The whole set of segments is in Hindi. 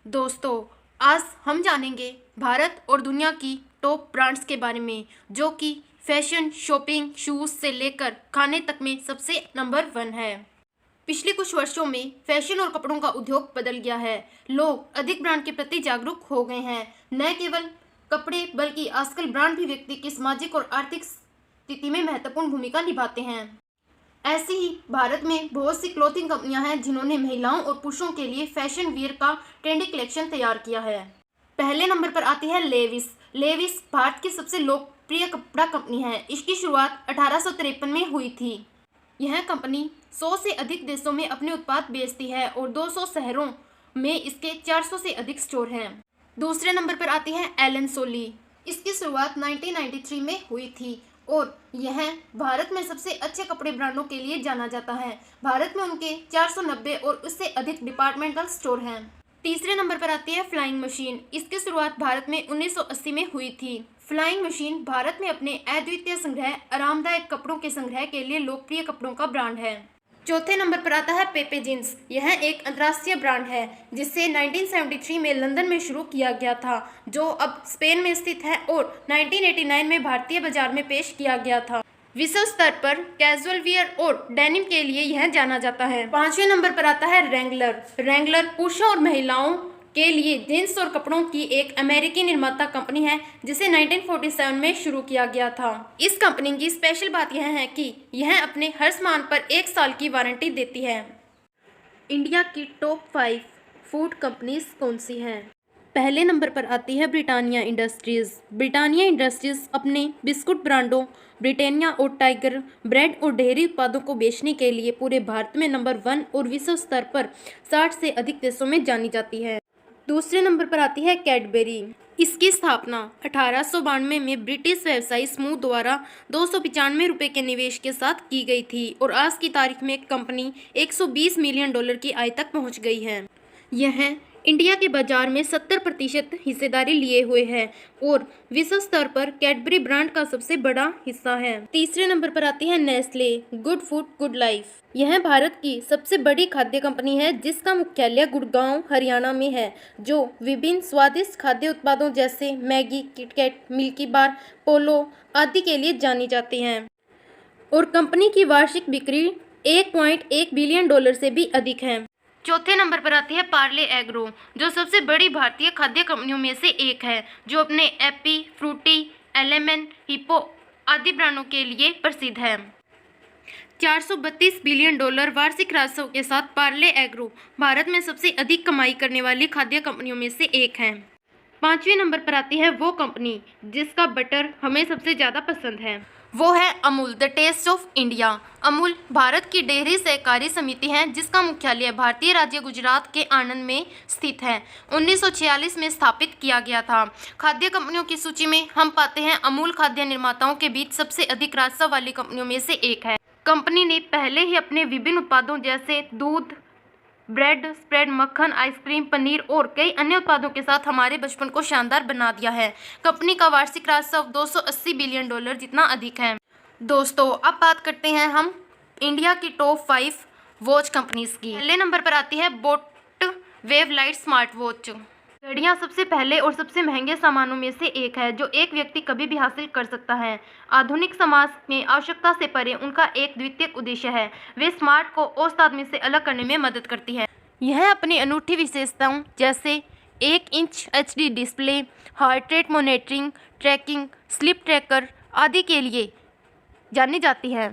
दोस्तों, आज हम जानेंगे भारत और दुनिया की टॉप ब्रांड्स के बारे में जो कि फैशन, शॉपिंग, शूज़ से लेकर खाने तक में सबसे नंबर 1 है। पिछले कुछ वर्षों में फैशन और कपड़ों का उद्योग बदल गया है। लोग अधिक ब्रांड के प्रति जागरूक हो गए हैं। न केवल कपड़े बल्कि आजकल ब्रांड भी व्यक्ति की सामाजिक और आर्थिक स्थिति में महत्वपूर्ण भूमिका निभाते हैं। ऐसे ही भारत में बहुत सी क्लोथिंग कंपनियां हैं जिन्होंने महिलाओं और पुरुषों के लिए फैशन वियर का ट्रेंडी कलेक्शन तैयार किया है। पहले नंबर पर आती है लेविस। लेविस भारत की सबसे लोकप्रिय कपड़ा कंपनी है। इसकी शुरुआत 1853 में हुई थी। यह कंपनी 100 से अधिक देशों में अपने उत्पाद बेचती है और 200 शहरों में इसके 400 से अधिक स्टोर हैं। दूसरे नंबर पर आती है एलन सोली। इसकी शुरुआत 1993 में हुई थी और यह भारत में सबसे अच्छे कपड़े ब्रांडों के लिए जाना जाता है। भारत में उनके 490 और उससे अधिक डिपार्टमेंटल स्टोर हैं। तीसरे नंबर पर आती है फ्लाइंग मशीन। इसकी शुरुआत भारत में 1980 में हुई थी। फ्लाइंग मशीन भारत में अपने अद्वितीय संग्रह, आरामदायक कपड़ों के संग्रह के लिए लोकप्रिय कपड़ों का ब्रांड है। चौथे नंबर पर आता है पेपे जींस। यह एक अंतर्राष्ट्रीय ब्रांड है जिसे 1973 में लंदन में शुरू किया गया था, जो अब स्पेन में स्थित है और 1989 में भारतीय बाजार में पेश किया गया था। विश्व स्तर पर कैजुअल वियर और डेनिम के लिए यह जाना जाता है। पांचवें नंबर पर आता है रैंगलर। रैंगलर पुरुषों और महिलाओं के लिए जींस और कपड़ों की एक अमेरिकी निर्माता कंपनी है जिसे 1947 में शुरू किया गया था। इस कंपनी की स्पेशल बात यह है कि यह अपने हर सामान पर 1 साल की वारंटी देती है। इंडिया की टॉप 5 फूड कंपनीज कौन सी हैं? पहले नंबर पर आती है ब्रिटानिया इंडस्ट्रीज़। ब्रिटानिया इंडस्ट्रीज़ अपने बिस्कुट ब्रांडों ब्रिटानिया और टाइगर ब्रेड और डेयरी उत्पादों को बेचने के लिए पूरे भारत में नंबर 1 और विश्व स्तर पर 60 से अधिक देशों में जानी जाती है। दूसरे नंबर पर आती है कैडबरी। इसकी स्थापना 1892 में ब्रिटिश व्यवसायी समूह द्वारा 295 रुपये के निवेश के साथ की गई थी और आज की तारीख में कंपनी $120 मिलियन की आय तक पहुंच गई है। यह इंडिया के बाजार में 70% हिस्सेदारी लिए हुए है और विश्व स्तर पर कैडबरी ब्रांड का सबसे बड़ा हिस्सा है। तीसरे नंबर पर आती है Nestle good food good life. यह भारत की सबसे बड़ी खाद्य कंपनी है जिसका मुख्यालय गुड़गांव हरियाणा में है, जो विभिन्न स्वादिष्ट खाद्य उत्पादों जैसे मैगी, किटकैट, मिल्की बार, पोलो आदि के लिए जानी जाती हैं और कंपनी की वार्षिक बिक्री $1.1 बिलियन से भी अधिक है। चौथे नंबर पर आती है पार्ले एग्रो, जो सबसे बड़ी भारतीय खाद्य कंपनियों में से एक है, जो अपने एप्पी, फ्रूटी, एलेमेंट, हिप्पो आदि ब्रांडों के लिए प्रसिद्ध है। $432 बिलियन वार्षिक राजस्व के साथ पार्ले एग्रो भारत में सबसे अधिक कमाई करने वाली खाद्य कंपनियों में से एक है। पांचवें नंबर पर आती है वो कंपनी जिसका बटर हमें सबसे ज़्यादा पसंद है, वो है Amul, the taste of India. Amul Bharat की डेयरी सहकारी समिति है जिसका मुख्यालय भारतीय राज्य गुजरात के आणंद में स्थित है। 1946 में स्थापित किया गया था। खाद्य कंपनियों की सूची में हम पाते हैं अमूल खाद्य निर्माताओं के बीच सबसे अधिक राजस्व वाली कंपनियों में से एक है। कंपनी ने पहले ही अपने विभिन्न उत्पादों जैसे दूध, ब्रेड, स्प्रेड, मक्खन, आइसक्रीम, पनीर और कई अन्य उत्पादों के साथ हमारे बचपन को शानदार बना दिया है। कंपनी का वार्षिक राजस्व $280 बिलियन जितना अधिक है। दोस्तों, अब बात करते हैं हम इंडिया की टॉप 5 वॉच कंपनीज की। पहले नंबर पर आती है boat wave light smart watch. घड़ियाँ सबसे पहले और सबसे महंगे सामानों में से एक है जो एक व्यक्ति कभी भी हासिल कर सकता है। आधुनिक समाज में आवश्यकता से परे उनका एक द्वितीयक उद्देश्य है, वे स्मार्ट को औसत आदमी से अलग करने में मदद करती है। यह अपनी अनूठी विशेषताओं जैसे 1 inch HD display, heart rate monitoring, tracking, sleep tracker आदि के लिए जानी जाती है।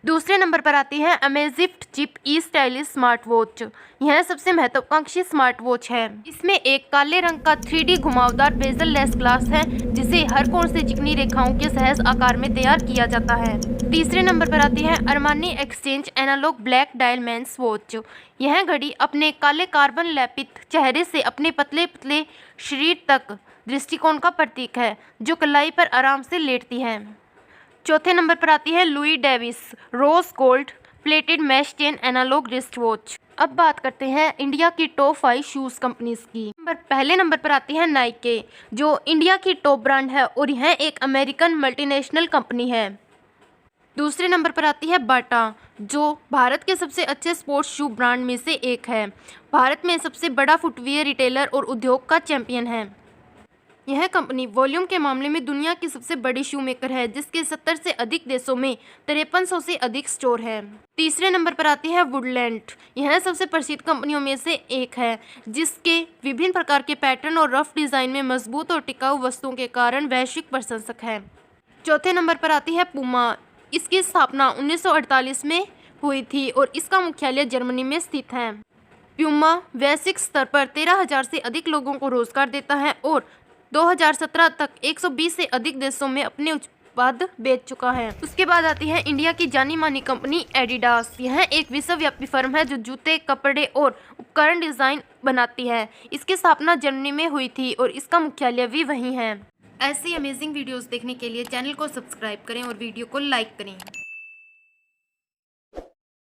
दूसरे नंबर पर आती है अमेजिफ्ट चिप ई स्टाइलिश स्मार्ट वॉच। यह सबसे महत्वाकांक्षी स्मार्ट वॉच है। इसमें एक काले रंग का 3D घुमावदार बेजल लेस ग्लास है जिसे हर कोण से चिकनी रेखाओं के सहज आकार में तैयार किया जाता है। तीसरे नंबर पर आती है Armani Exchange analog black dial men's watch. यह घड़ी अपने काले कार्बन लेपित चेहरे से अपने पतले पतले शरीर तक दृष्टिकोण का प्रतीक है, जो कलाई पर आराम से लेटती है। चौथे नंबर पर आती है Louis Davis rose gold plated mesh chain analog wrist watch. अब बात करते हैं इंडिया की टॉप 5 शूज़ कंपनीज की। पहले नंबर पर आती है नाइके, जो इंडिया की टॉप ब्रांड है और यह एक अमेरिकन मल्टीनेशनल कंपनी है। दूसरे नंबर पर आती है बाटा, जो भारत के सबसे अच्छे स्पोर्ट्स शू ब्रांड में से एक है। भारत में सबसे बड़ा फुटवियर रिटेलर और उद्योग का चैंपियन है। यह कंपनी वॉल्यूम के मामले में दुनिया की सबसे बड़ी शू मेकर है, जिसके 70 से अधिक देशों में 5300 से अधिक स्टोर है। तीसरे नंबर पर आती है वुडलैंड। यह सबसे प्रसिद्ध कंपनियों में से एक है, जिसके विभिन्न प्रकार के पैटर्न और रफ डिज़ाइन में मजबूत और टिकाऊ वस्तुओं के कारण वैश्विक प्रशंसक है। चौथे नंबर पर आती है पूमा। इसकी स्थापना 1948 में हुई थी और इसका मुख्यालय जर्मनी में स्थित है। प्यूमा वैश्विक स्तर पर 13,000 से अधिक लोगों को रोजगार देता है और 2017 तक 120 से अधिक देशों में अपने उत्पाद बेच चुका है। उसके बाद आती है इंडिया की जानी मानी कंपनी एडिडास। यह एक विश्वव्यापी फर्म है जो जूते, कपड़े और उपकरण डिजाइन बनाती है। इसकी स्थापना जर्मनी में हुई थी और इसका मुख्यालय भी वहीं है। ऐसी अमेजिंग वीडियोस देखने के लिए चैनल को सब्सक्राइब करें और वीडियो को लाइक करें।